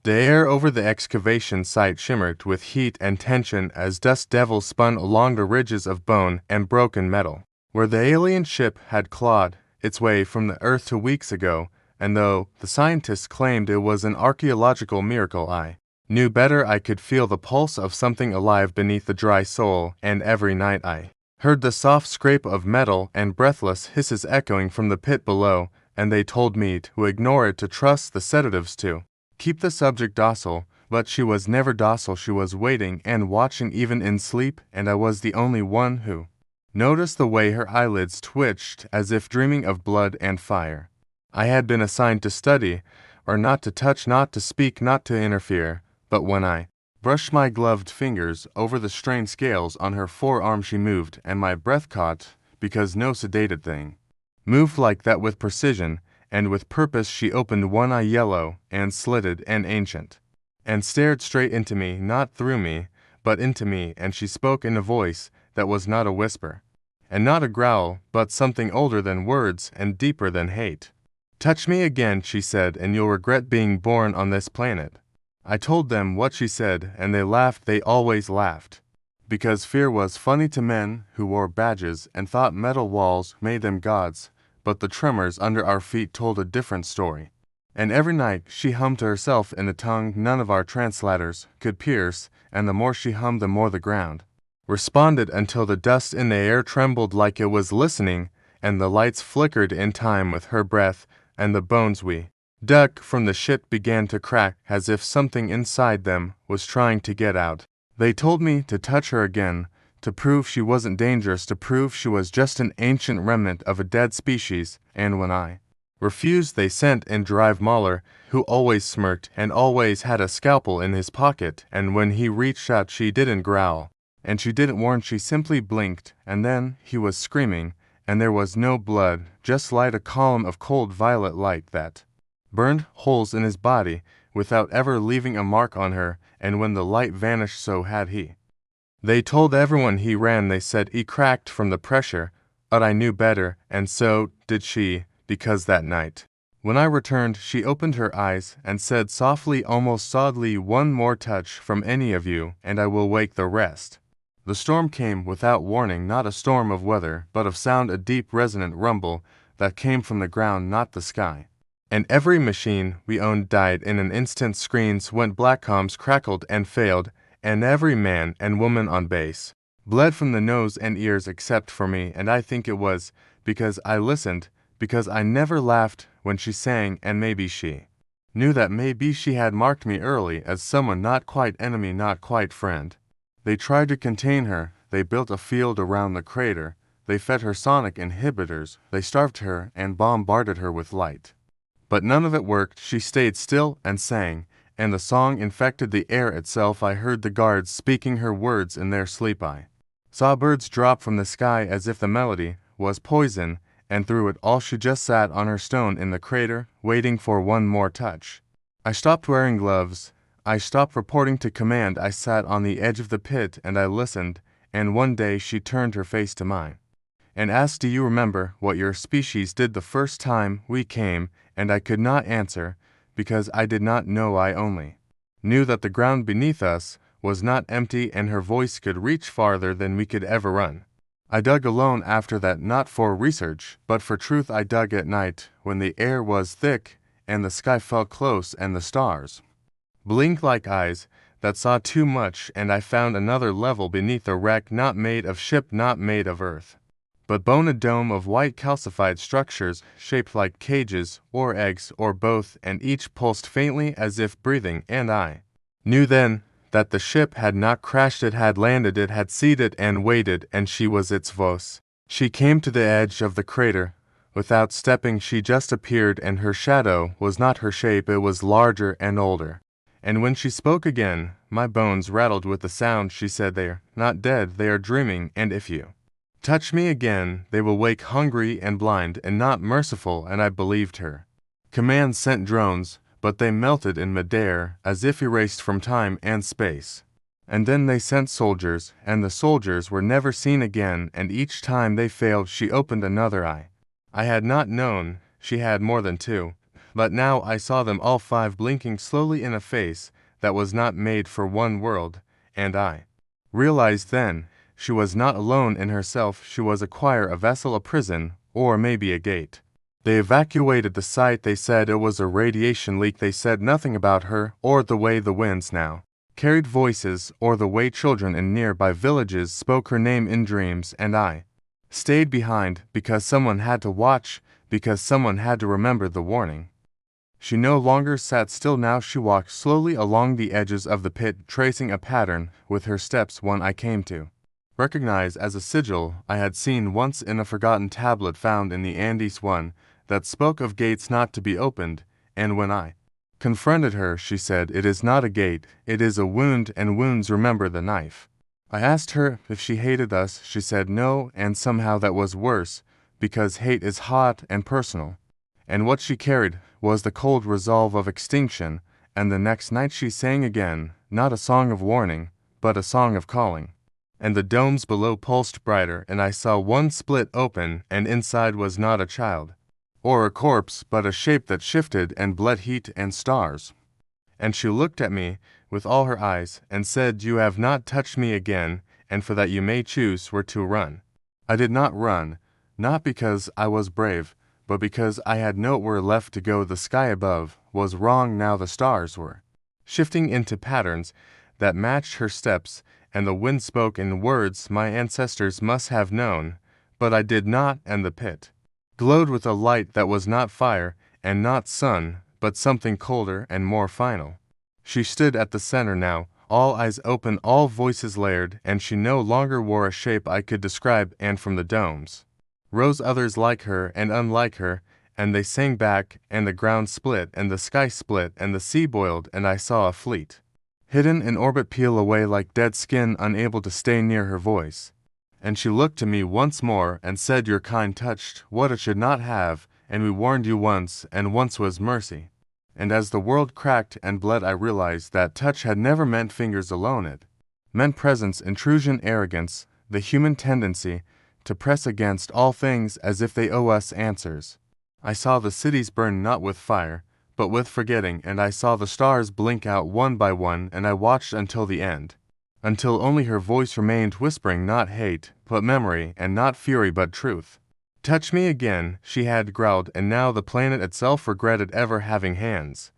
The air over the excavation site shimmered with heat and tension as dust devils spun along the ridges of bone and broken metal, where the alien ship had clawed its way from the Earth 2 weeks ago, and though the scientists claimed it was an archaeological miracle, I knew better. I could feel the pulse of something alive beneath the dry soil, and every night I heard the soft scrape of metal and breathless hisses echoing from the pit below, and they told me to ignore it, to trust the sedatives, to keep the subject docile. But she was never docile. She was waiting and watching even in sleep, and I was the only one who noticed the way her eyelids twitched as if dreaming of blood and fire. I had been assigned to study, or not to touch, not to speak, not to interfere, but when I brushed my gloved fingers over the strained scales on her forearm, she moved, and my breath caught, because no sedated thing moved like that with precision, and with purpose. She opened one eye, yellow and slitted and ancient, and stared straight into me, not through me, but into me, and she spoke in a voice that was not a whisper, and not a growl, but something older than words and deeper than hate. "Touch me again," she said, "and you'll regret being born on this planet." I told them what she said, and they laughed. They always laughed, because fear was funny to men who wore badges and thought metal walls made them gods. But the tremors under our feet told a different story. And every night she hummed to herself in a tongue none of our translators could pierce, and the more she hummed, the more the ground responded, until the dust in the air trembled like it was listening, and the lights flickered in time with her breath, and the bones we dug from the ship began to crack as if something inside them was trying to get out. They told me to touch her again, to prove she wasn't dangerous, to prove she was just an ancient remnant of a dead species, and when I refused, they sent in Drive Mahler, who always smirked and always had a scalpel in his pocket, and when he reached out she didn't growl, and she didn't warn, she simply blinked, and then he was screaming, and there was no blood, just light, a column of cold violet light that burned holes in his body without ever leaving a mark on her, and when the light vanished, so had he. They told everyone he ran. They said he cracked from the pressure, but I knew better, and so did she, because that night, when I returned, she opened her eyes and said softly, almost softly, "One more touch from any of you, and I will wake the rest." The storm came without warning, not a storm of weather, but of sound, a deep resonant rumble that came from the ground, not the sky. And every machine we owned died in an instant. Screens went black, comms crackled and failed, and every man and woman on base bled from the nose and ears except for me, and I think it was because I listened, because I never laughed when she sang, and maybe she knew that maybe she had marked me early as someone not quite enemy, not quite friend. They tried to contain her, they built a field around the crater, they fed her sonic inhibitors, they starved her and bombarded her with light. But none of it worked. She stayed still and sang, and the song infected the air itself. I heard the guards speaking her words in their sleep. I saw birds drop from the sky as if the melody was poison, and through it all she just sat on her stone in the crater, waiting for one more touch. I stopped wearing gloves. I stopped reporting to command. I sat on the edge of the pit and I listened, and one day she turned her face to mine and asked, "Do you remember what your species did the first time we came?" And I could not answer, because I did not know. I only knew that the ground beneath us was not empty, and her voice could reach farther than we could ever run. I dug alone after that, not for research, but for truth. I dug at night, when the air was thick, and the sky felt close, and the stars blinked like eyes that saw too much, and I found another level beneath, a wreck not made of ship, not made of earth, but bone, a dome of white calcified structures shaped like cages or eggs or both, and each pulsed faintly as if breathing, and I knew then that the ship had not crashed, it had landed, it had seated and waited, and she was its voice. She came to the edge of the crater. Without stepping, she just appeared, and her shadow was not her shape, it was larger and older. And when she spoke again, my bones rattled with the sound. She said, "They're not dead, they are dreaming, and if you touch me again, they will wake hungry and blind and not merciful." And I believed her. Command sent drones, but they melted in midair as if erased from time and space. And then they sent soldiers, and the soldiers were never seen again, and each time they failed she opened another eye. I had not known she had more than two, But now I saw them all five blinking slowly in a face that was not made for one world, and I realized then she was not alone in herself. She was a choir, a vessel, a prison, or maybe a gate. They evacuated the site. They said it was a radiation leak. They said nothing about her or the way the winds now carried voices or the way children in nearby villages spoke her name in dreams, and I stayed behind because someone had to watch, because someone had to remember the warning. She no longer sat still now. She walked slowly along the edges of the pit, tracing a pattern with her steps, one I came to recognize as a sigil I had seen once in a forgotten tablet found in the Andes, one that spoke of gates not to be opened, and when I confronted her, she said, "It is not a gate, it is a wound, and wounds remember the knife." I asked her if she hated us. She said no, and somehow that was worse, because hate is hot and personal. And what she carried was the cold resolve of extinction, and the next night she sang again, not a song of warning, but a song of calling. And the domes below pulsed brighter, and I saw one split open, and inside was not a child, or a corpse, but a shape that shifted and bled heat and stars. And she looked at me with all her eyes, and said, "You have not touched me again, and for that you may choose where to run." I did not run, not because I was brave, but because I had nowhere left to go. The sky above was wrong now. The stars were shifting into patterns that matched her steps, and the wind spoke in words my ancestors must have known, but I did not, and the pit glowed with a light that was not fire and not sun, but something colder and more final. She stood at the center now, all eyes open, all voices layered, and she no longer wore a shape I could describe, and from the domes rose others like her and unlike her, and they sang back, and the ground split, and the sky split, and the sea boiled, and I saw a fleet hidden in orbit peel away like dead skin, unable to stay near her voice. And she looked to me once more and said, "Your kind touched what it should not have, and we warned you once, and once was mercy." And as the world cracked and bled, I realized that touch had never meant fingers alone. It meant presence, intrusion, arrogance, the human tendency to press against all things as if they owe us answers. I saw the cities burn not with fire, but with forgetting, and I saw the stars blink out one by one, and I watched until the end, until only her voice remained, whispering not hate, but memory, and not fury, but truth. "Touch me again," she had growled, and now the planet itself regretted ever having hands.